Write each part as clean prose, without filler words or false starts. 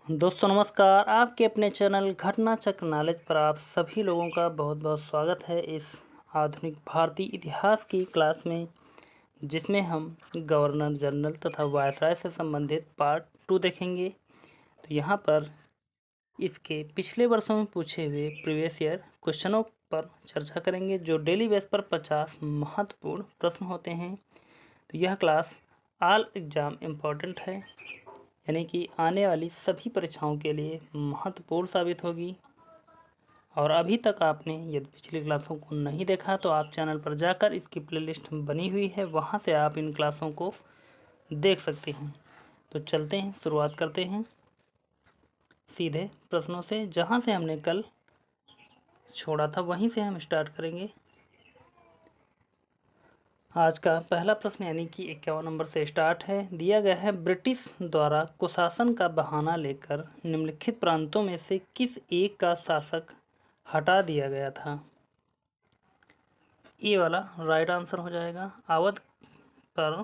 दोस्तों नमस्कार। आपके अपने चैनल घटना चक्र नॉलेज पर आप सभी लोगों का बहुत बहुत स्वागत है इस आधुनिक भारतीय इतिहास की क्लास में, जिसमें हम गवर्नर जनरल तथा वायसराय से संबंधित पार्ट 2 देखेंगे। तो यहाँ पर इसके पिछले वर्षों में पूछे हुए प्रीवियस ईयर क्वेश्चनों पर चर्चा करेंगे, जो डेली बेस पर 50 महत्वपूर्ण प्रश्न होते हैं। तो यह क्लास ऑल एग्ज़ाम इम्पॉर्टेंट है, यानी कि आने वाली सभी परीक्षाओं के लिए महत्वपूर्ण साबित होगी। और अभी तक आपने यदि पिछली क्लासों को नहीं देखा तो आप चैनल पर जाकर इसकी प्लेलिस्ट बनी हुई है, वहां से आप इन क्लासों को देख सकते हैं। तो चलते हैं, शुरुआत करते हैं सीधे प्रश्नों से। जहां से हमने कल छोड़ा था वहीं से हम स्टार्ट करेंगे। आज का पहला प्रश्न यानी कि 51 नंबर से स्टार्ट है। दिया गया है, ब्रिटिश द्वारा कुशासन का बहाना लेकर निम्नलिखित प्रांतों में से किस एक का शासक हटा दिया गया था। ये वाला राइट आंसर हो जाएगा। अवध पर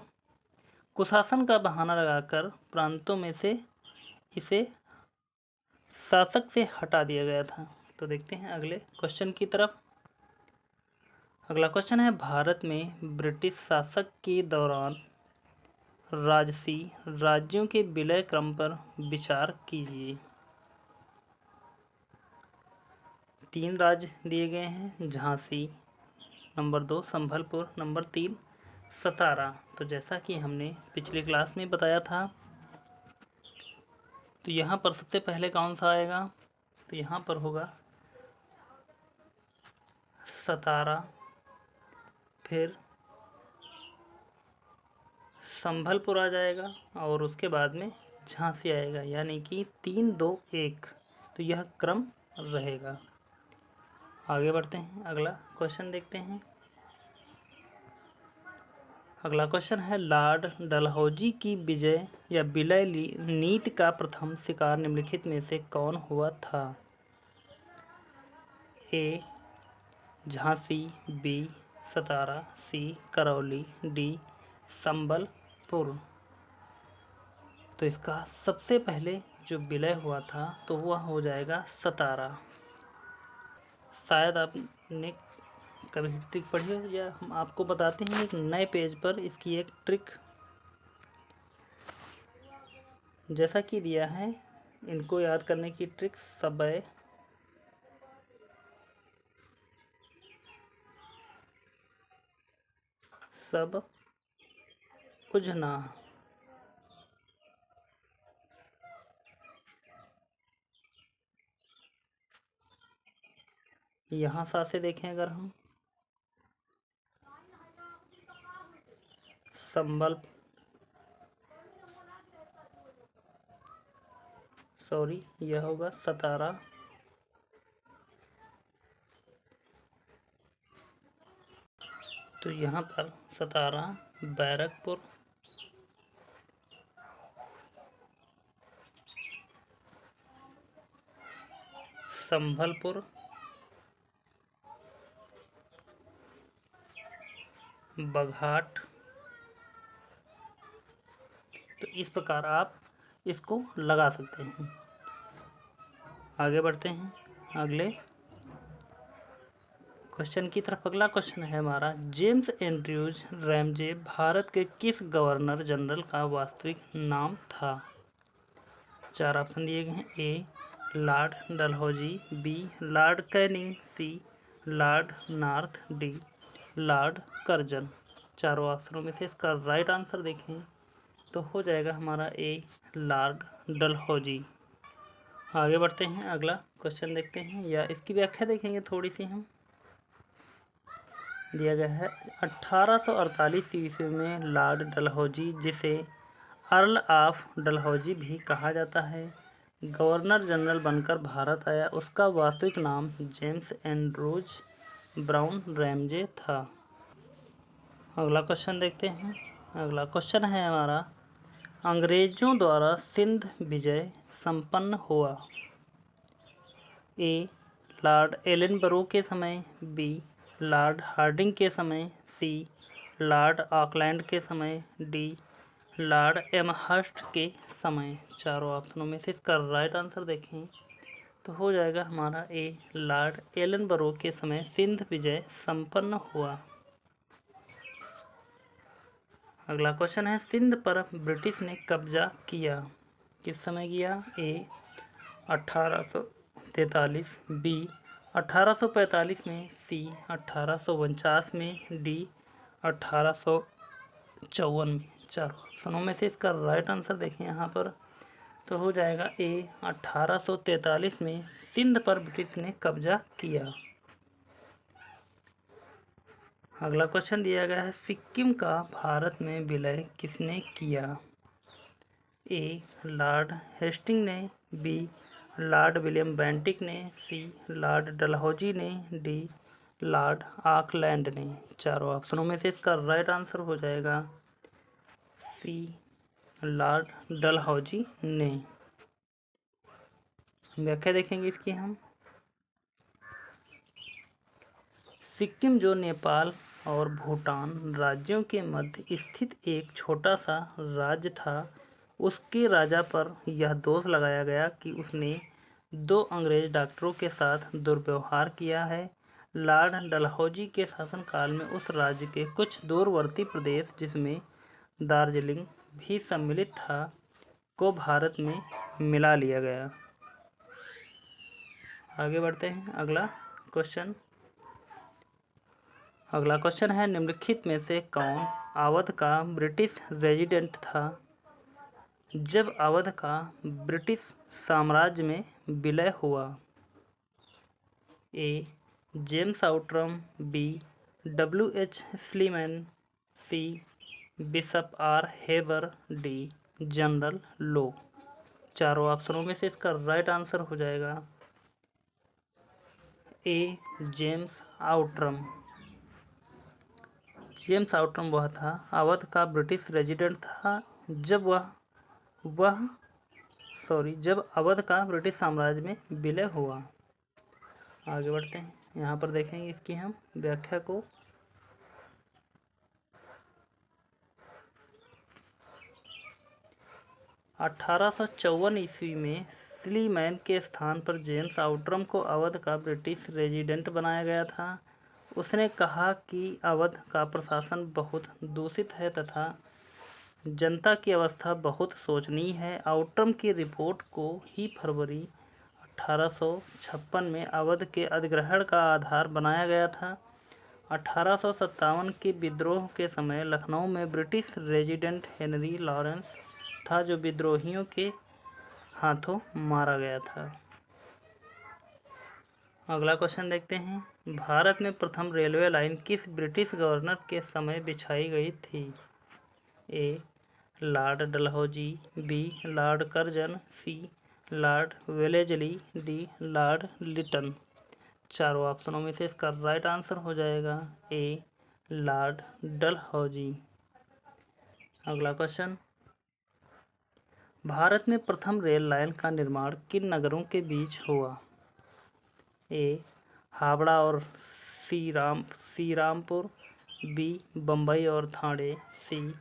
कुशासन का बहाना लगाकर प्रांतों में से इसे शासक से हटा दिया गया था। तो देखते हैं अगले क्वेश्चन की तरफ। अगला क्वेश्चन है, भारत में ब्रिटिश शासक के दौरान राजसी राज्यों के विलय क्रम पर विचार कीजिए। 3 राज्य दिए गए हैं, झांसी, नंबर 2 संभलपुर, नंबर 3 सतारा। तो जैसा कि हमने पिछली क्लास में बताया था, तो यहाँ पर सबसे पहले कौन सा आएगा, तो यहाँ पर होगा सतारा, फिर संभलपुर आ जाएगा और उसके बाद में झांसी आएगा, यानी कि 3 2 1। तो यह क्रम रहेगा। आगे बढ़ते हैं, अगला क्वेश्चन देखते हैं। अगला क्वेश्चन है, लॉर्ड डलहौजी की विजय या विलय नीति का प्रथम शिकार निम्नलिखित में से कौन हुआ था। ए झांसी, बी सतारा, सी करौली, डी संबलपुर। तो इसका सबसे पहले जो विलय हुआ था तो वह हो जाएगा सतारा। शायद आपने कभी ट्रिक पढ़ी हो, या हम आपको बताते हैं एक नए पेज पर इसकी एक ट्रिक। जैसा कि दिया है, इनको याद करने की ट्रिक समय सब उजना। यहाँ से देखें अगर हम यह होगा सतारा, तो यहाँ पर सतारा, बैरकपुर, संभलपुर, बघाट। तो इस प्रकार आप इसको लगा सकते हैं। आगे बढ़ते हैं अगले क्वेश्चन की तरफ। अगला क्वेश्चन है हमारा, जेम्स एंड्रयूज रैमजे भारत के किस गवर्नर जनरल का वास्तविक नाम था। 4 ऑप्शन दिए गए हैं। A Lord Dalhousie, B Lord Canning, C Lord North, D Lord Curzon. चारों ऑप्शनों में से इसका राइट आंसर देखें तो हो जाएगा हमारा ए लॉर्ड डलहौजी। आगे बढ़ते हैं, अगला क्वेश्चन देखते हैं, या इसकी व्याख्या देखेंगे थोड़ी सी हम। दिया गया है, 1848 ईस्वी में लॉर्ड डलहौजी, जिसे अर्ल ऑफ डलहौजी भी कहा जाता है, गवर्नर जनरल बनकर भारत आया। उसका वास्तविक नाम जेम्स एंड्रूज ब्राउन रैमजे था। अगला क्वेश्चन देखते हैं। अगला क्वेश्चन है हमारा, अंग्रेजों द्वारा सिंध विजय संपन्न हुआ। ए लॉर्ड एलनबरो के समय, बी लॉर्ड हार्डिंग के समय, सी लॉर्ड ऑकलैंड के समय, डी लॉर्ड एमहर्स्ट के समय। चारों ऑप्शनों में से इसका राइट आंसर देखें तो हो जाएगा हमारा ए, लॉर्ड एलनबरो के समय सिंध विजय संपन्न हुआ। अगला क्वेश्चन है, सिंध पर ब्रिटिश ने कब्जा किया, किस समय किया? ए 1843, बी 1845 में, सी 1849 में, डी 1854 में। चारों ऑप्शनों में से इसका राइट आंसर देखें यहाँ पर तो हो जाएगा ए 1843 में सिंध पर ब्रिटिश ने कब्जा किया। अगला क्वेश्चन दिया गया है, सिक्किम का भारत में विलय किसने किया? ए लॉर्ड हेस्टिंग ने, बी लॉर्ड विलियम बेंटिक ने, सी लॉर्ड डलहौजी ने, डी लॉर्ड ऑकलैंड ने। चारों ऑप्शनों में से इसका राइट आंसर हो जाएगा सी, लॉर्ड डलहौजी ने। व्याख्या देखेंगे इसकी हम। सिक्किम जो नेपाल और भूटान राज्यों के मध्य स्थित एक छोटा सा राज्य था, उसके राजा पर यह दोष लगाया गया कि उसने 2 अंग्रेज डॉक्टरों के साथ दुर्व्यवहार किया है। लॉर्ड डलहौजी के शासनकाल में उस राज्य के कुछ दूरवर्ती प्रदेश, जिसमें दार्जिलिंग भी सम्मिलित था, को भारत में मिला लिया गया। आगे बढ़ते हैं। अगला क्वेश्चन है, निम्नलिखित में से कौन अवध का ब्रिटिश रेजिडेंट था जब अवध का ब्रिटिश साम्राज्य में विलय हुआ? A James Outram, B W.H. Sleeman, C Bishop R Heber, D General Low. चारों ऑप्शनों में से इसका राइट आंसर हो जाएगा A James Outram. James Outram वह था, अवध का ब्रिटिश रेजिडेंट था जब जब अवध का ब्रिटिश साम्राज्य में विलय हुआ। आगे बढ़ते हैं। यहाँ पर देखेंगे इसकी हम व्याख्या को। (1854) ईस्वी में स्लीमैन के स्थान पर जेम्स आउट्रम को अवध का ब्रिटिश रेजिडेंट बनाया गया था। उसने कहा कि अवध का प्रशासन बहुत दूषित है तथा जनता की अवस्था बहुत शोचनीय है। आउट्रम की रिपोर्ट को ही फरवरी 1856 में अवध के अधिग्रहण का आधार बनाया गया था। 1857 के विद्रोह के समय लखनऊ में ब्रिटिश रेजिडेंट हेनरी लॉरेंस था, जो विद्रोहियों के हाथों मारा गया था। अगला क्वेश्चन देखते हैं, भारत में प्रथम रेलवे लाइन किस ब्रिटिश गवर्नर के समय बिछाई गई थी? A Lord Dalhousie, B Lord Curzon, C Lord Wellesley, D Lord Lytton. चारों ऑप्शनों में से इसका राइट आंसर हो जाएगा ए लॉर्ड डलहौजी। अगला क्वेश्चन, भारत में प्रथम रेल लाइन का निर्माण किन नगरों के बीच हुआ? ए हावड़ा और श्रीरामपुर, बी बम्बई और ठाणे, सी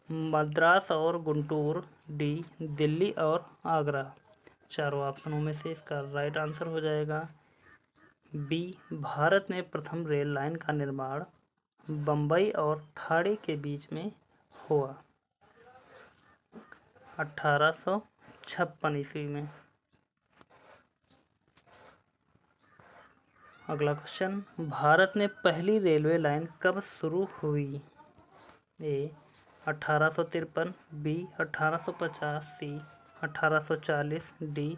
मद्रास और गुंटूर, डी दिल्ली और आगरा। चारों ऑप्शनों में से इसका राइट आंसर हो जाएगा बी, भारत में प्रथम रेल लाइन का निर्माण बम्बई और ठाणे के बीच में हुआ 1856 ईस्वी में। अगला क्वेश्चन, भारत में पहली रेलवे लाइन कब शुरू हुई? ए 1853, बी 1850, सी 1840, डी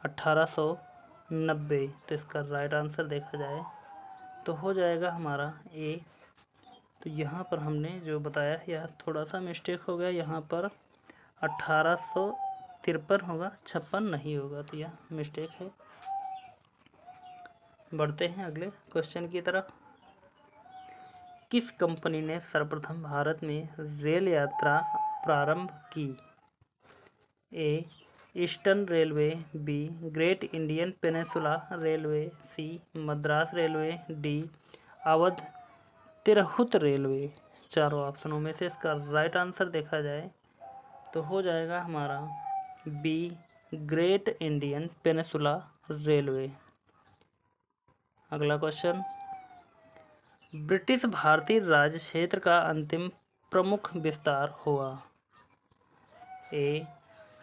1890। तो इसका राइट आंसर देखा जाए तो हो जाएगा हमारा ए। तो यहाँ पर हमने जो बताया यह थोड़ा सा मिस्टेक हो गया, यहाँ पर 1853 होगा, 56 नहीं होगा, तो यह मिस्टेक है। बढ़ते हैं अगले क्वेश्चन की तरफ। किस कंपनी ने सर्वप्रथम भारत में रेल यात्रा प्रारंभ की? A Eastern Railway, B Great Indian Peninsula Railway, C Madras Railway, D Awadh Tirhut Railway. चारों ऑप्शनों में से इसका राइट आंसर देखा जाए तो हो जाएगा हमारा B Great Indian peninsula railway. अगला क्वेश्चन, ब्रिटिश भारतीय राज्य क्षेत्र का अंतिम प्रमुख विस्तार हुआ। ए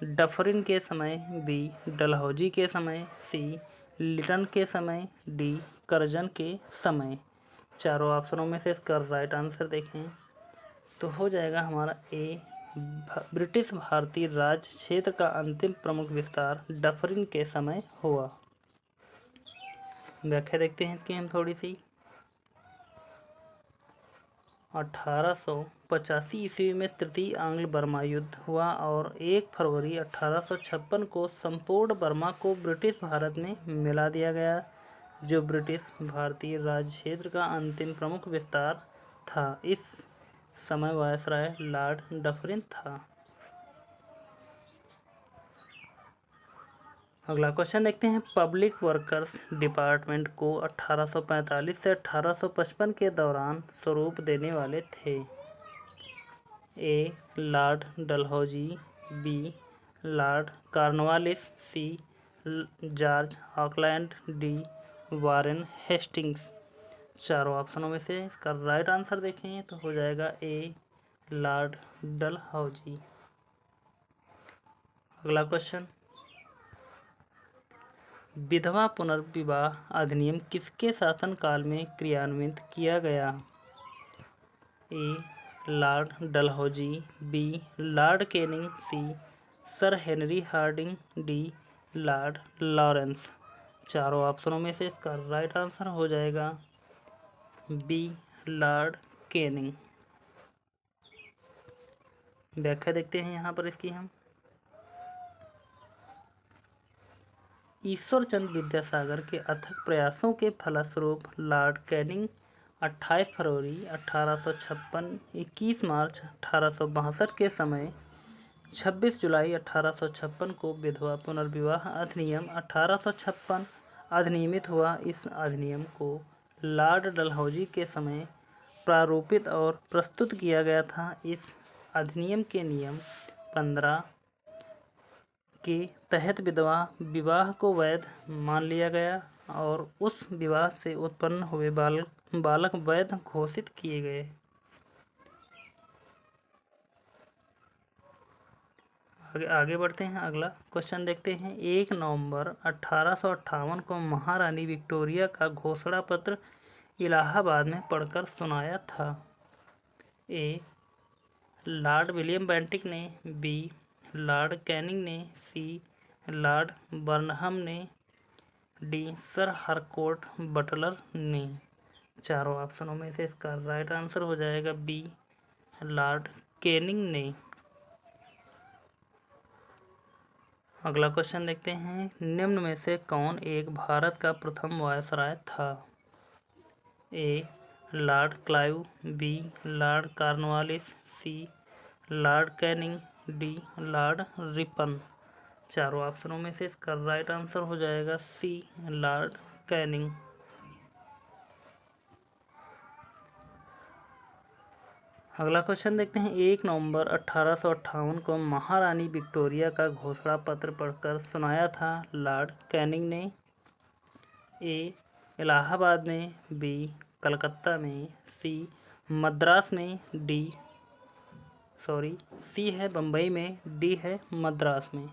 डफरिन के समय, बी डलहौजी के समय, सी लिटन के समय, डी करजन के समय। चारों ऑप्शनों में से इसका राइट आंसर देखें तो हो जाएगा हमारा ए ब्रिटिश भारतीय राज्य क्षेत्र का अंतिम प्रमुख विस्तार डफरिन के समय हुआ। व्याख्या देखते हैं इसकी हम थोड़ी सी। 1885 ईस्वी में तृतीय आंग्ल बर्मा युद्ध हुआ और 1 फरवरी 1856 को संपूर्ण बर्मा को ब्रिटिश भारत में मिला दिया गया, जो ब्रिटिश भारतीय राज्य क्षेत्र का अंतिम प्रमुख विस्तार था। इस समय वायसराय लॉर्ड डफरिन था। अगला क्वेश्चन देखते हैं, पब्लिक वर्कर्स डिपार्टमेंट को 1845 से 1855 के दौरान स्वरूप देने वाले थे। A Lord Dalhousie, B Lord Cornwallis, C George Auckland, D Warren Hastings. चारों ऑप्शनों में से इसका राइट आंसर देखें तो हो जाएगा ए लॉर्ड डलहौजी। अगला क्वेश्चन, विधवा पुनर्विवाह अधिनियम किसके शासनकाल में क्रियान्वित किया गया। A Lord Dalhousie, B Lord Canning, C Sir Henry Hardinge, D Lord Lawrence. चारों ऑप्शनों में से इसका राइट आंसर हो जाएगा बी लॉर्ड कैनिंग। व्याख्या देखते हैं यहाँ पर इसकी हम। ईश्वरचंद विद्यासागर के अथक प्रयासों के फलस्वरूप लॉर्ड कैनिंग 28 फरवरी 1856, 21 मार्च 1862 के समय 26 जुलाई 1856 को विधवा पुनर्विवाह अधिनियम 1856 अधिनियमित हुआ। इस अधिनियम को लॉर्ड डलहौजी के समय प्रारूपित और प्रस्तुत किया गया था। इस अधिनियम के नियम 15 के तहत विधवा विवाह को वैध मान लिया गया और उस विवाह से उत्पन्न हुए बालक वैध घोषित किए गए। आगे बढ़ते हैं। अगला क्वेश्चन देखते हैं, 1 नवंबर 1858 को महारानी विक्टोरिया का घोषणा पत्र इलाहाबाद में पढ़कर सुनाया था। ए लॉर्ड विलियम बेंटिक ने, बी लॉर्ड कैनिंग ने, सी लॉर्ड बर्नहम ने, डी सर हारकोर्ट बटलर ने। चारों ऑप्शनों में से इसका राइट आंसर हो जाएगा बी लॉर्ड कैनिंग ने। अगला क्वेश्चन देखते हैं, निम्न में से कौन एक भारत का प्रथम वायसराय था। A Lord Clive, B Lord Cornwallis, C Lord Canning, D Lord Ripon. चारों ऑप्शनों में से इसका राइट आंसर हो जाएगा सी लॉर्ड कैनिंग। अगला क्वेश्चन देखते हैं, 1 नवंबर 1858 को महारानी विक्टोरिया का घोषणा पत्र पढ़कर सुनाया था लॉर्ड कैनिंग ने। ए इलाहाबाद में, बी कलकत्ता में, सी मद्रास में, सी है बम्बई में, डी है मद्रास में।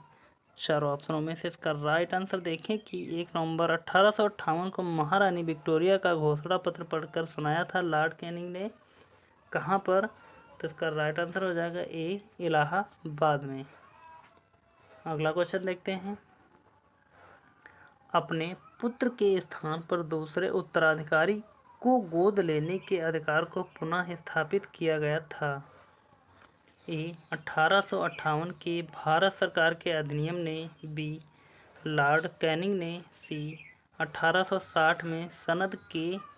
चारों ऑप्शनों में से इसका राइट आंसर देखें कि 1 नवंबर 1858 को महारानी विक्टोरिया का घोषणा पत्र पढ़कर सुनाया था लॉर्ड कैनिंग ने। कहाँ पर, तो इसका राइट आंसर हो जाएगा ए इलाहाबाद में। अगला क्वेश्चन देखते हैं, अपने पुत्र के स्थान पर दूसरे उत्तराधिकारी को गोद लेने के अधिकार को पुनः स्थापित किया गया था। ए 1858 के भारत सरकार के अधिनियम ने, बी लॉर्ड कैनिंग ने, सी 1860 में सनद के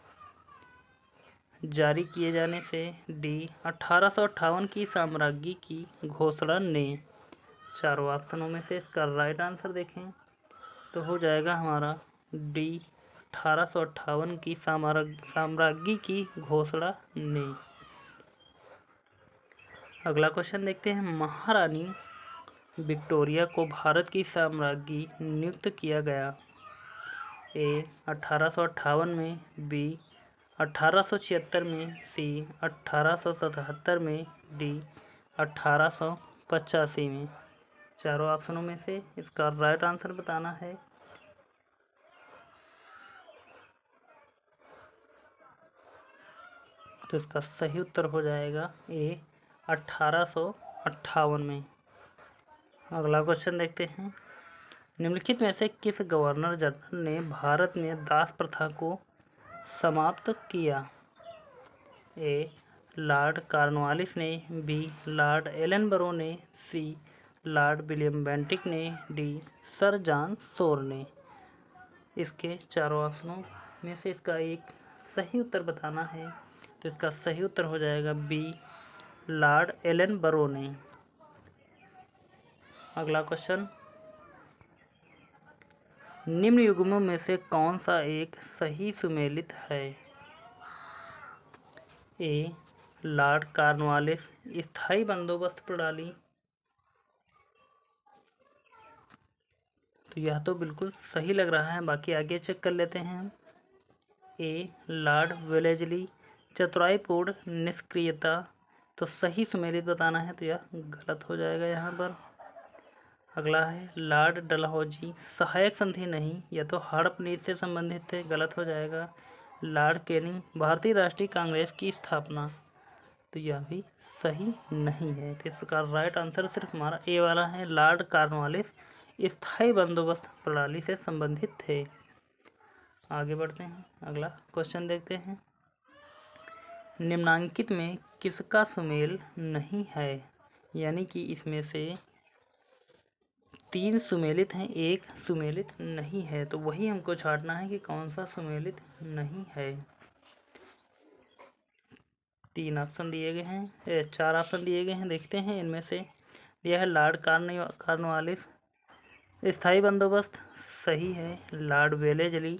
जारी किए जाने से, डी 1858 की साम्राज्ञी की घोषणा ने। चारों ऑप्शनों में से इसका राइट आंसर देखें तो हो जाएगा हमारा डी 1858 की साम्राज्ञी की घोषणा ने। अगला क्वेश्चन देखते हैं, महारानी विक्टोरिया को भारत की साम्राज्ञी नियुक्त किया गया? ए 1858 में, बी 1876 में, सी 1877 में, डी 1885 में। चारों ऑप्शनों में से इसका राइट आंसर बताना है। तो इसका सही उत्तर हो जाएगा ए 1858 में। अगला क्वेश्चन देखते हैं। निम्नलिखित में से किस गवर्नर जनरल ने भारत में दास प्रथा को समाप्त किया? ए लॉर्ड कॉर्नवालिस ने, बी लॉर्ड एलनबरो ने, सी लॉर्ड विलियम बेंटिक ने, डी सर जॉन शोर ने। इसके चारों ऑप्शनों में से इसका एक सही उत्तर बताना है। तो इसका सही उत्तर हो जाएगा बी लॉर्ड एलनबरो ने। अगला क्वेश्चन, निम्न युग्मों में से कौन सा एक सही सुमेलित है? ए लॉर्ड कॉर्नवालिस स्थायी बंदोबस्त प्रणाली, तो यह तो बिल्कुल सही लग रहा है, बाकी आगे चेक कर लेते हैं हम। ए लॉर्ड वेलेजली चतुराईपूर्ण निष्क्रियता, तो सही सुमेलित बताना है, तो यह गलत हो जाएगा यहाँ पर। अगला है लॉर्ड डलहौजी सहायक संधि नहीं, यह तो हड़प नीति से संबंधित है, गलत हो जाएगा। लॉर्ड कैनिंग भारतीय राष्ट्रीय कांग्रेस की स्थापना, तो यह भी सही नहीं है। तो इस प्रकार राइट आंसर सिर्फ हमारा ए वाला है, लॉर्ड कॉर्नवालिस स्थायी बंदोबस्त प्रणाली से संबंधित थे। आगे बढ़ते हैं, अगला क्वेश्चन देखते हैं। निम्नांकित में किसका सुमेल नहीं है? यानी कि इसमें से 3 सुमेलित हैं, एक सुमेलित नहीं है, तो वही हमको छांटना है कि कौन सा सुमेलित नहीं है। 3 ऑप्शन दिए गए हैं, 4 ऑप्शन दिए गए हैं, देखते हैं इनमें से। यह है लॉर्ड कॉर्नवालिस स्थायी बंदोबस्त, सही है। लॉर्ड वेलेजली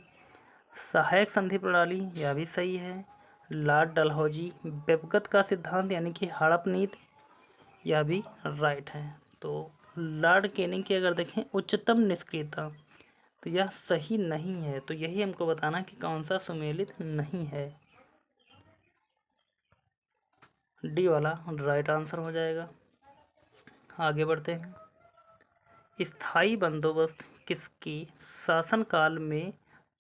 सहायक संधि प्रणाली, यह भी सही है। लॉर्ड डलहौजी व्यक्तिगत का सिद्धांत यानी कि हड़प नीति, यह भी राइट है। तो लॉर्ड कैनिंग की अगर देखें उच्चतम निष्क्रियता, तो यह सही नहीं है, तो यही हमको बताना कि कौन सा सुमेलित नहीं है। डी वाला राइट आंसर हो जाएगा। आगे बढ़ते हैं। स्थायी बंदोबस्त किसकी शासनकाल में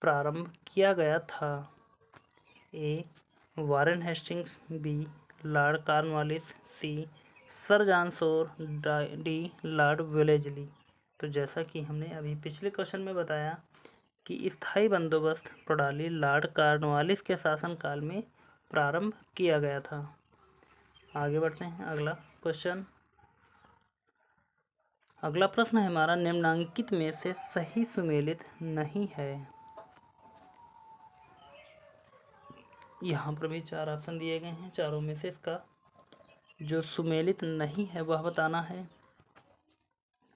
प्रारंभ किया गया था? A Warren Hastings, B Lord Cornwallis, C Sir John Shore, D Lord Wellesley. तो जैसा कि हमने अभी पिछले क्वेश्चन में बताया कि स्थायी बंदोबस्त प्रणाली लॉर्ड कॉर्नवालिस के शासनकाल में प्रारंभ किया गया था। आगे बढ़ते हैं, अगला क्वेश्चन। अगला प्रश्न है हमारा, निम्नांकित में से सही सुमेलित नहीं है। यहाँ पर भी 4 ऑप्शन दिए गए हैं, चारों में से इसका जो सुमेलित नहीं है वह बताना है।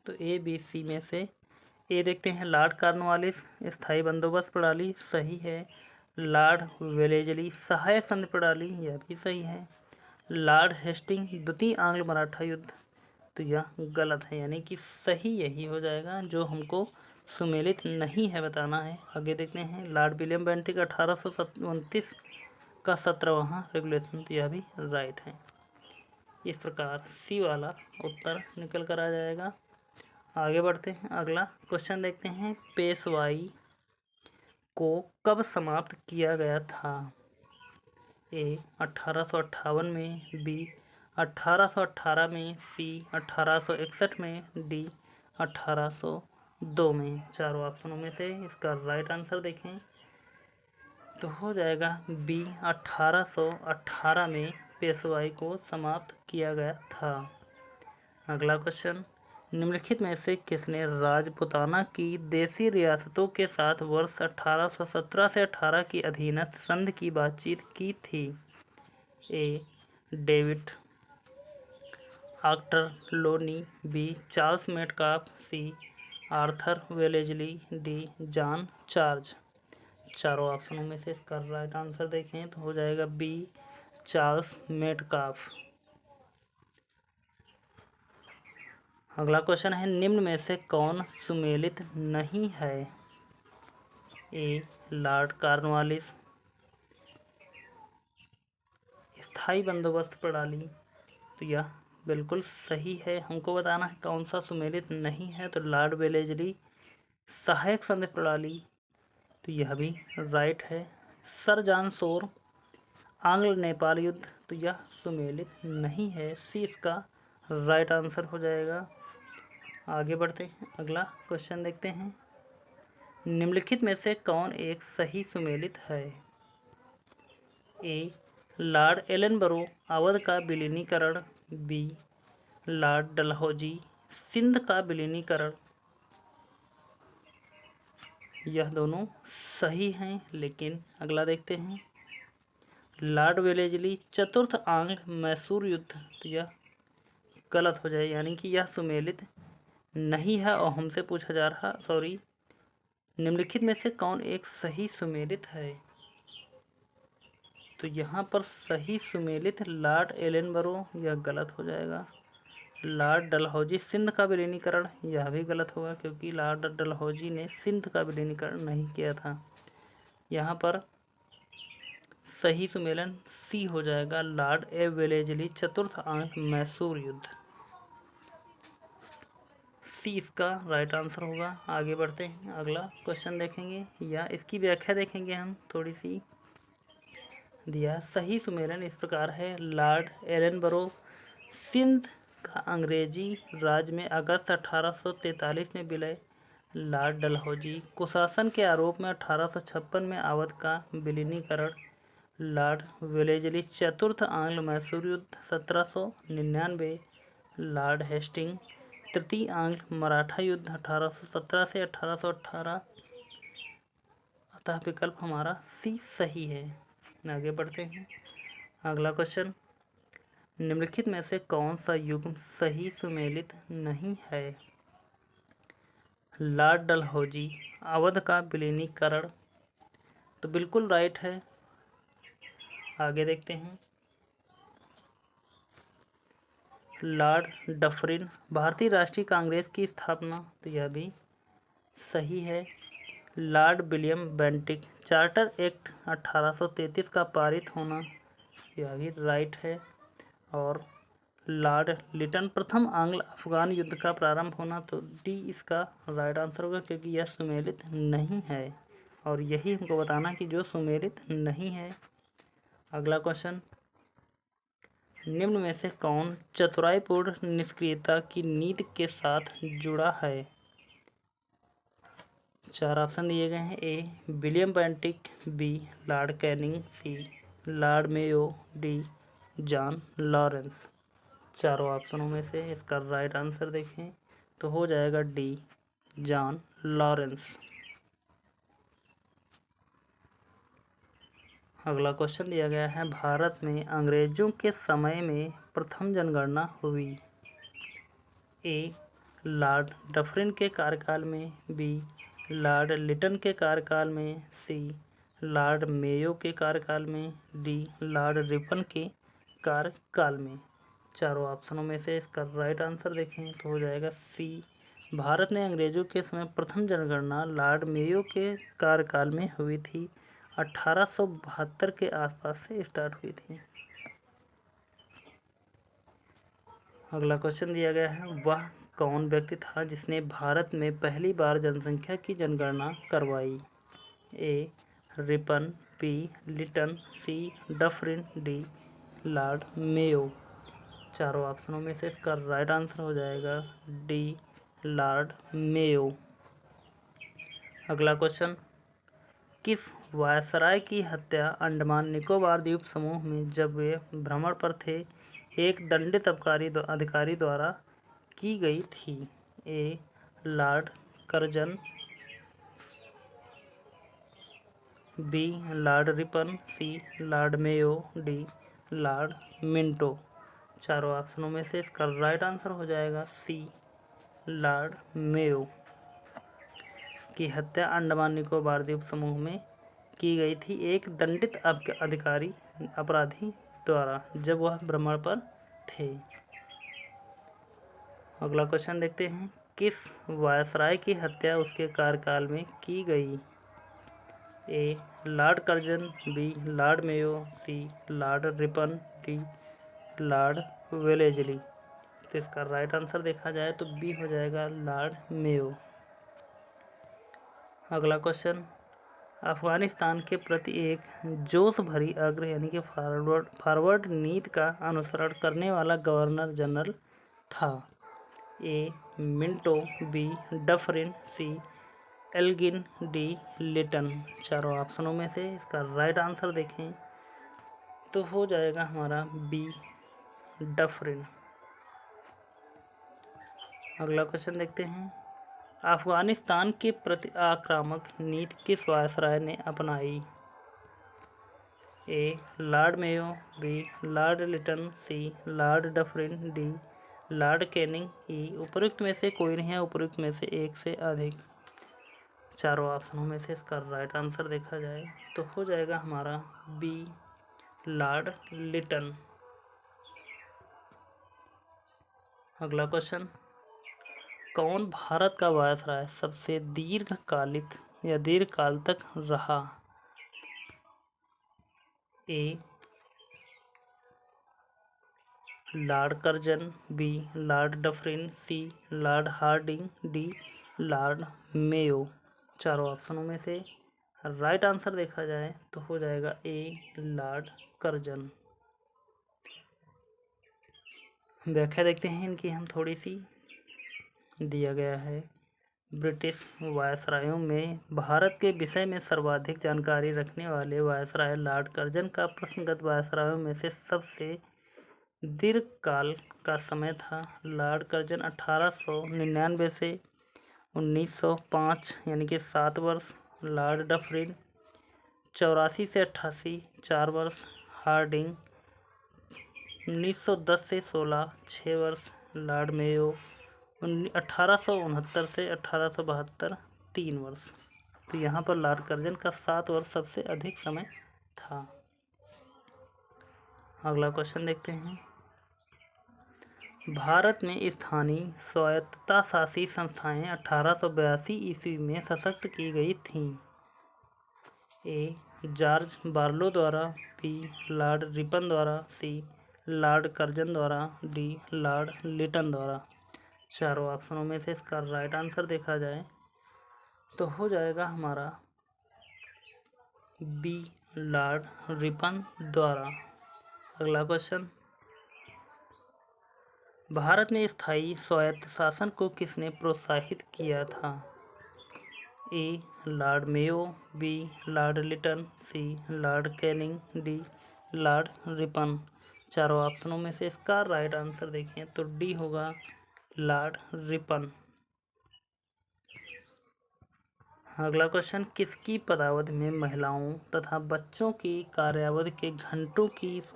तो ए बी सी में से ए देखते हैं, लॉर्ड कॉर्नवालिस स्थायी बंदोबस्त प्रणाली, सही है। लॉर्ड वेलेजली सहायक संधि प्रणाली, यह भी सही है। लॉर्ड हेस्टिंग द्वितीय आंग्ल मराठा युद्ध, तो यह गलत है, यानी कि सही यही हो जाएगा जो हमको सुमेलित नहीं है बताना है। आगे देखते हैं, लॉर्ड विलियम बेंटिक 1829 का 17वां रेगुलेशन, तो यह भी राइट है। इस प्रकार सी वाला उत्तर निकल कर आ जाएगा। आगे बढ़ते हैं, अगला क्वेश्चन देखते हैं। पेशवाई को कब समाप्त किया गया था? ए 1858 में, बी 1818 में, सी 1861 में, डी 1802 में। चारों ऑप्शनों में से इसका राइट आंसर देखें तो हो जाएगा बी 1818 में पेशवाई को समाप्त किया गया था। अगला क्वेश्चन, निम्नलिखित में से किसने राजपूताना की देशी रियासतों के साथ वर्ष 1817 से 18 की अधीनस्थ संधि की बातचीत की थी? A David Ochterlony, B Charles Metcalfe, C Arthur Wellesley, D John Charge. चारों ऑप्शनों में से इसका राइट आंसर देखें तो हो जाएगा बी चार्ल्स मेटकाफ। अगला क्वेश्चन है, निम्न में से कौन सुमेलित नहीं है? ए लॉर्ड कॉर्नवालिस, स्थायी बंदोबस्त प्रणाली, तो यह बिल्कुल सही है। हमको बताना है कौन सा सुमेलित नहीं है, तो लॉर्ड वेलेजली सहायक संदेश प्रणाली, तो यह भी राइट है। सर जॉन शोर आंग्ल नेपाल युद्ध, तो यह सुमेलित नहीं है। सी इसका राइट आंसर हो जाएगा। आगे बढ़ते हैं, अगला क्वेश्चन देखते हैं। निम्नलिखित में से कौन एक सही सुमेलित है? ए लॉर्ड एलनबरो अवध का विलीनीकरण, बी लॉर्ड डलहौजी सिंध का विलीनीकरण, यह दोनों सही हैं। लेकिन अगला देखते हैं, लॉर्ड वेलेजली चतुर्थ आंग्ल मैसूर युद्ध, तो यह गलत हो जाए, यानी कि यह सुमेलित नहीं है। और हमसे पूछा जा रहा, सॉरी, निम्नलिखित में से कौन एक सही सुमेलित है? तो यहाँ पर सही सुमेलित लॉर्ड एलनबरो, यह गलत हो जाएगा। लॉर्ड डलहौजी सिंध का विलीनीकरण, यह भी गलत होगा, क्योंकि लॉर्ड डलहौजी ने सिंध का विलीनीकरण नहीं किया था। यहाँ पर सही सुमेलन सी हो जाएगा, लॉर्ड ए वेलेजली चतुर्थ आंग्ल मैसूर युद्ध, सी इसका राइट आंसर होगा। आगे बढ़ते हैं, अगला क्वेश्चन देखेंगे, या इसकी व्याख्या देखेंगे हम थोड़ी सी। दिया सही सुमेलन इस प्रकार है, लॉर्ड एलनबरो सिंध का अंग्रेजी राज में अगस्त 1843 में विलय, लॉर्ड डलहौजी कुशासन के आरोप में 1856 में अवध का विलीनीकरण, लॉर्ड वेलेजली चतुर्थ आंग्ल मैसूर युद्ध 1799, लॉर्ड हेस्टिंग तृतीय आंग्ल मराठा युद्ध 1817 से 1818, अतः विकल्प हमारा सी सही है। आगे बढ़ते हैं, अगला क्वेश्चन, निम्नलिखित में से कौन सा युग्म सही सुमेलित नहीं है? लॉर्ड डलहौजी अवध का विलीनीकरण, तो बिल्कुल राइट है। आगे देखते हैं, लॉर्ड डफरिन भारतीय राष्ट्रीय कांग्रेस की स्थापना, तो यह भी सही है। Lord William Bentinck charter act 1833 का पारित होना, यह भी राइट है। और लॉर्ड लिटन प्रथम आंग्ल अफगान युद्ध का प्रारंभ होना, तो डी इसका राइट आंसर होगा, क्योंकि यह सुमेलित नहीं है। और यही हमको बताना कि जो सुमेलित नहीं है। अगला क्वेश्चन, निम्न में से कौन चतुराईपूर्ण निष्क्रियता की नीति के साथ जुड़ा है? चार ऑप्शन दिए गए हैं, a William Bentinck, b Lord Canning, C Lord Mayo, d John Lawrence. चारों ऑप्शनों में से इसका राइट आंसर देखें तो हो जाएगा डी जॉन लॉरेंस। अगला क्वेश्चन दिया गया है, भारत में अंग्रेजों के समय में प्रथम जनगणना हुई, ए लॉर्ड डफरिन के कार्यकाल में, बी लॉर्ड लिटन के कार्यकाल में, सी लॉर्ड मेयो के कार्यकाल में, डी लॉर्ड रिपन के कार्यकाल में। चारों ऑप्शनों में से इसका राइट आंसर देखें तो हो जाएगा सी, भारत में अंग्रेजों के समय प्रथम जनगणना लॉर्ड मेयो के कार्यकाल में हुई थी। 1872 के आसपास से स्टार्ट हुई थी। अगला क्वेश्चन दिया गया है, वह कौन व्यक्ति था जिसने भारत में पहली बार जनसंख्या की जनगणना करवाई? ए रिपन, बी लिटन, सी डफरिन, डी लॉर्ड मेयो। चारों ऑप्शनों में से इसका राइट आंसर हो जाएगा डी लॉर्ड मेयो। अगला क्वेश्चन, किस वायसराय की हत्या अंडमान निकोबार द्वीप समूह में जब वे भ्रमण पर थे एक दंडित अधिकारी द्वारा की गई थी? A Lord Curzon, B Lord Ripon, C Lord Mayo, D Lord Minto. चारों ऑप्शनों में से इसका राइट आंसर हो जाएगा सी लॉर्ड मेयो की हत्या अंडमान निकोबार द्वीप समूह में की गई थी एक दंडित अपराधी द्वारा जब वह भ्रमण पर थे। अगला क्वेश्चन देखते हैं, किस वायसराय की हत्या उसके कार्यकाल में की गई? A Lord Curzon, B Lord Mayo, C Lord Ripon, D Lord Wellesley. तो इसका राइट आंसर देखा जाए तो बी हो जाएगा लॉर्ड मेयो। अगला क्वेश्चन, अफगानिस्तान के प्रति एक जोश भरी अग्र यानी कि फॉरवर्ड नीति का अनुसरण करने वाला गवर्नर जनरल था? ए मिंटो, बी डफरिन, सी एल्गिन, डी लिटन। चारों ऑप्शनों में से इसका राइट आंसर देखें तो हो जाएगा हमारा बी डफरिन। अगला क्वेश्चन देखते हैं, अफगानिस्तान के प्रति आक्रामक नीति किस वायसराय ने अपनाई? A Lord Mayo, B Lord Lytton, C Lord Dufferin, D Lord Canning. E उपरोक्त में से कोई नहीं है, उपरोक्त में से एक से अधिक। चारों ऑप्शनों में से इसका राइट आंसर देखा जाए तो हो जाएगा हमारा बी लॉर्ड लिटन। अगला क्वेश्चन, कौन भारत का वायसराय सबसे दीर्घकालिक या दीर्घकाल तक रहा? A Lord Curzon, B Lord Dufferin, C Lord Hardinge, D Lord Mayo. चारों ऑप्शनों में से राइट आंसर देखा जाए तो हो जाएगा ए लॉर्ड कर्जन। व्याख्या देखते हैं इनकी हम थोड़ी सी। दिया गया है, ब्रिटिश वायसरायों में भारत के विषय में सर्वाधिक जानकारी रखने वाले वायसराय लॉर्ड कर्जन का प्रश्नगत वायसरायों में से सबसे दीर्घकाल का समय था। लॉर्ड कर्जन 1899 से 1905 यानी कि 7 वर्ष, लॉर्ड डफरिन 84 से 88 4 वर्ष, हार्डिंग 1910 से 16 6 वर्ष, लॉर्ड मेयो 1869 से 1872 3 वर्ष। तो यहाँ पर लॉर्ड कर्जन का 7 वर्ष सबसे अधिक समय था। अगला क्वेश्चन देखते हैं, भारत में स्थानीय स्वायत्तता शासी संस्थाएं 1882 ईस्वी में सशक्त की गई थीं। ए जॉर्ज बार्लो द्वारा, बी लॉर्ड रिपन द्वारा, सी लॉर्ड कर्जन द्वारा, डी लॉर्ड लिटन द्वारा। चारों ऑप्शनों में से इसका राइट आंसर देखा जाए तो हो जाएगा हमारा बी लॉर्ड रिपन द्वारा। अगला क्वेश्चन, भारत में स्थायी स्वायत्त शासन को किसने प्रोत्साहित किया था? A Lord Mayo, B Lord Lytton, C Lord Canning, D Lord Ripon. चारों ऑप्शनों में से इसका राइट आंसर देखें तो डी होगा लॉर्ड रिपन। अगला क्वेश्चन, किसकी पदावधि में महिलाओं तथा बच्चों की कार्यावधि के घंटों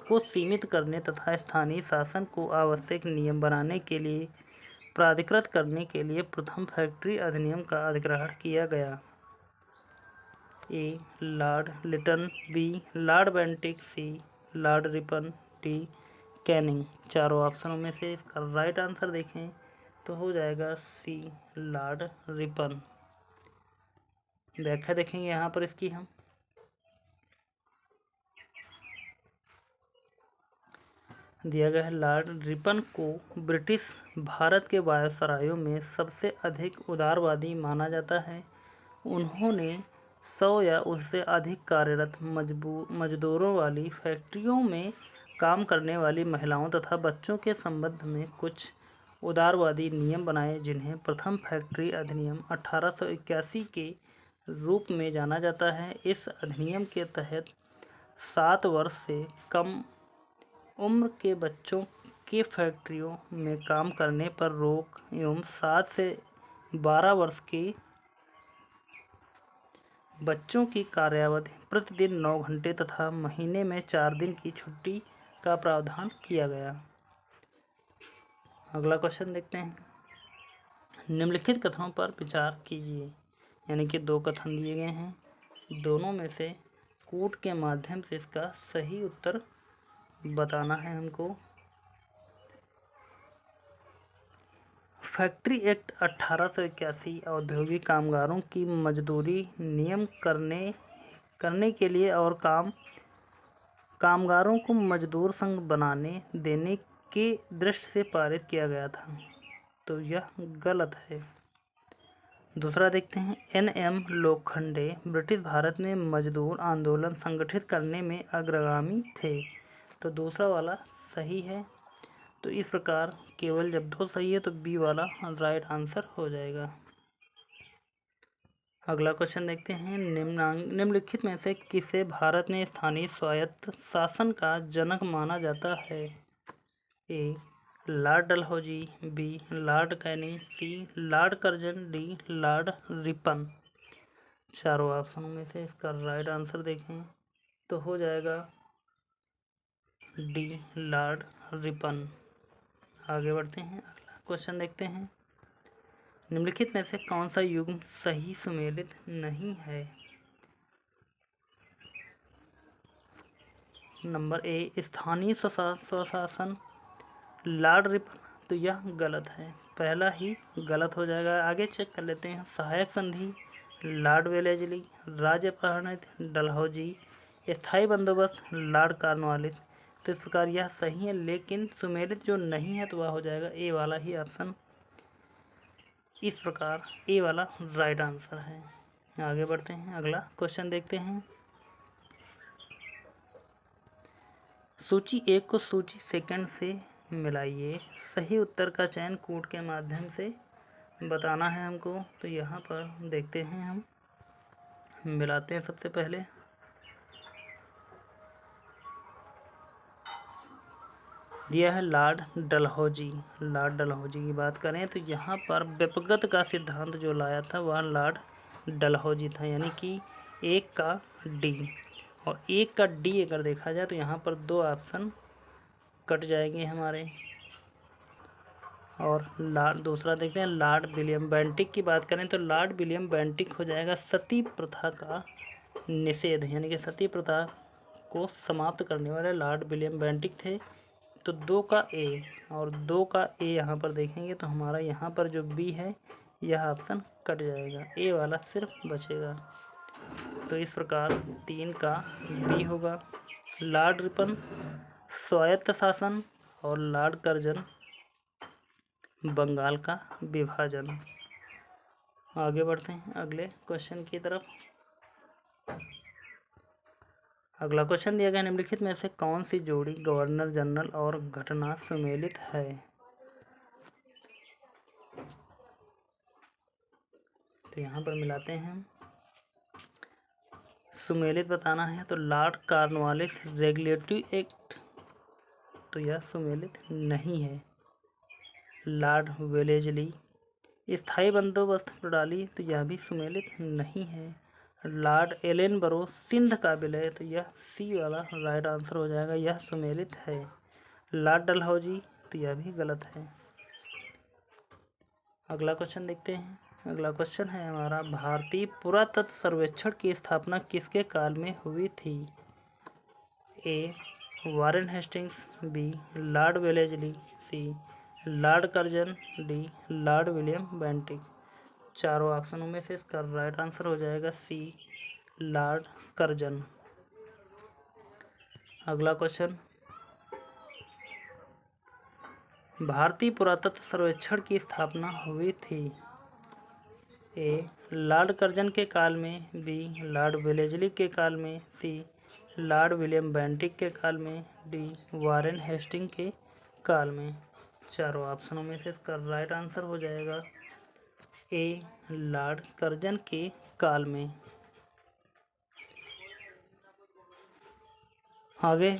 को सीमित करने तथा स्थानीय शासन को आवश्यक नियम बनाने के लिए प्राधिकृत करने के लिए प्रथम फैक्ट्री अधिनियम का अधिग्रहण किया गया? A Lord Lytton, B Lord Bentinck, C Lord Ripon, D Canning. चारों ऑप्शनों में से इसका राइट आंसर देखें तो हो जाएगा सी लॉर्ड रिपन। व्याख्या देखेंगे यहाँ पर इसकी हम। दिया गया है, लॉर्ड रिपन को ब्रिटिश भारत के वायसरायों में सबसे अधिक उदारवादी माना जाता है। उन्होंने 100 या उससे अधिक कार्यरत मजदूरों वाली फैक्ट्रियों में काम करने वाली महिलाओं तथा बच्चों के संबंध में कुछ उदारवादी नियम बनाए, जिन्हें प्रथम फैक्ट्री अधिनियम 1881 के रूप में जाना जाता है। इस अधिनियम के तहत 7 वर्ष से कम उम्र के बच्चों के फैक्ट्रियों में काम करने पर रोक एवं 7 से 12 वर्ष के बच्चों की कार्यावधि प्रतिदिन 9 घंटे तथा महीने में 4 दिन की छुट्टी का प्रावधान किया गया। अगला क्वेश्चन देखते हैं, निम्नलिखित कथनों पर विचार कीजिए। यानी कि 2 कथन दिए गए हैं, दोनों में से कूट के माध्यम से इसका सही उत्तर बताना है हमको। फैक्ट्री एक्ट 1881 औद्योगिक कामगारों की मजदूरी नियम करने के लिए और कामगारों को मजदूर संघ बनाने देने के दृष्टि से पारित किया गया था, तो यह गलत है। दूसरा देखते हैं, N.M. लोखंडे ब्रिटिश भारत में मजदूर आंदोलन संगठित करने में अग्रगामी थे, तो दूसरा वाला सही है। तो इस प्रकार केवल जब दो सही है तो बी वाला राइट आंसर हो जाएगा। अगला क्वेश्चन देखते हैं, निम्नलिखित में से किसे भारत में स्थानीय स्वायत्त शासन का जनक माना जाता है? A Lord Dalhousie, B Lord Canning, C Lord Curzon, D Lord Ripon. चारों ऑप्शनों में से इसका राइट आंसर देखें तो हो जाएगा डी लॉर्ड रिपन। आगे बढ़ते हैं, अगला क्वेश्चन देखते हैं, निम्नलिखित में से कौन सा युग्म सही सुमेलित नहीं है? नंबर ए स्थानीय स्वशासन लॉर्ड रिपन, तो यह गलत है, पहला ही गलत हो जाएगा। आगे चेक कर लेते हैं, सहायक संधि लॉर्ड वेलेजली, राज्य परिणत डलहौजी, स्थायी बंदोबस्त लॉर्ड कॉर्नवालिस। तो इस प्रकार यह सही है, लेकिन सुमेलित जो नहीं है तो वह हो जाएगा ए वाला ही ऑप्शन। इस प्रकार ए वाला राइट आंसर है। आगे बढ़ते हैं, अगला क्वेश्चन देखते हैं, सूची 1 को सूची सेकंड से मिलाइए, सही उत्तर का चयन कोड के माध्यम से बताना है हमको। तो यहाँ पर देखते हैं, हम मिलाते हैं। सबसे पहले दिया है लॉर्ड डलहौजी। लॉर्ड डलहौजी की बात करें तो यहाँ पर व्यपगत का सिद्धांत जो लाया था वह लॉर्ड डलहौजी था, यानी कि एक का डी और एक का डी अगर देखा जाए तो यहाँ पर दो ऑप्शन कट जाएंगे हमारे। और दूसरा देखते हैं, लॉर्ड विलियम बेंटिक की बात करें तो लॉर्ड विलियम बेंटिक हो जाएगा सती प्रथा का निषेध, यानी कि सती प्रथा को समाप्त करने वाले लॉर्ड विलियम बेंटिक थे। तो 2 का ए और 2 का ए यहाँ पर देखेंगे तो हमारा यहाँ पर जो बी है यह ऑप्शन कट जाएगा, ए वाला सिर्फ बचेगा। तो इस प्रकार 3 का बी होगा। लॉर्ड रिपन स्वायत्त शासन और लॉर्ड कर्जन बंगाल का विभाजन। आगे बढ़ते हैं अगले क्वेश्चन की तरफ। अगला क्वेश्चन दिया गया, निम्नलिखित में से कौन सी जोड़ी गवर्नर जनरल और घटना सुमेलित है? तो यहाँ पर मिलाते हैं, सुमेलित बताना है तो लॉर्ड कॉर्नवालिस रेगुलेटरी एक्ट, तो यह सुमेलित नहीं है। लॉर्ड वेलेजली स्थायी बंदोबस्त प्रणाली, तो यह भी सुमेलित नहीं है। लॉर्ड एलेनबरो सिंध का विलय, तो यह सी वाला राइट आंसर हो जाएगा, यह सुमेलित है। लॉर्ड डलहौजी, तो यह भी गलत है। अगला क्वेश्चन देखते हैं। अगला क्वेश्चन है हमारा, भारतीय पुरातत्व सर्वेक्षण की स्थापना किसके काल में हुई थी? A Warren Hastings, B Lord Wellesley, C Lord Curzon, D Lord William Bentinck. चारों ऑप्शनों में से इसका राइट आंसर हो जाएगा सी लॉर्ड कर्जन। अगला क्वेश्चन, भारतीय पुरातत्व सर्वेक्षण की स्थापना हुई थी? ए लॉर्ड कर्जन के काल में, बी लॉर्ड वेलेजली के काल में, सी लॉर्ड विलियम बेंटिक के काल में, डी वारेन हेस्टिंग के काल में। चारों ऑप्शनों में से इसका राइट आंसर हो जाएगा ए लॉर्ड कर्जन के काल में। आगे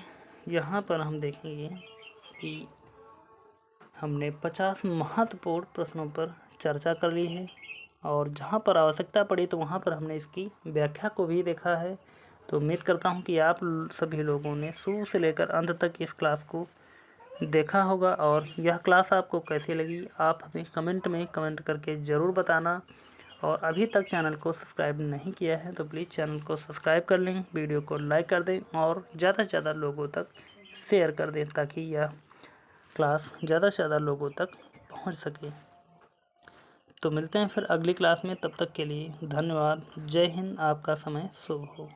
यहाँ पर हम देखेंगे कि हमने 50 महत्वपूर्ण प्रश्नों पर चर्चा कर ली है और जहाँ पर आवश्यकता पड़ी तो वहाँ पर हमने इसकी व्याख्या को भी देखा है। तो उम्मीद करता हूँ कि आप सभी लोगों ने शुरू से लेकर अंत तक इस क्लास को देखा होगा और यह क्लास आपको कैसी लगी आप हमें कमेंट में कमेंट करके ज़रूर बताना। और अभी तक चैनल को सब्सक्राइब नहीं किया है तो प्लीज़ चैनल को सब्सक्राइब कर लें, वीडियो को लाइक कर दें और ज़्यादा से ज़्यादा लोगों तक शेयर कर दें ताकि यह क्लास ज़्यादा से ज़्यादा लोगों तक पहुंच सके। तो मिलते हैं फिर अगली क्लास में, तब तक के लिए धन्यवाद। जय हिंद, आपका समय शुभ हो।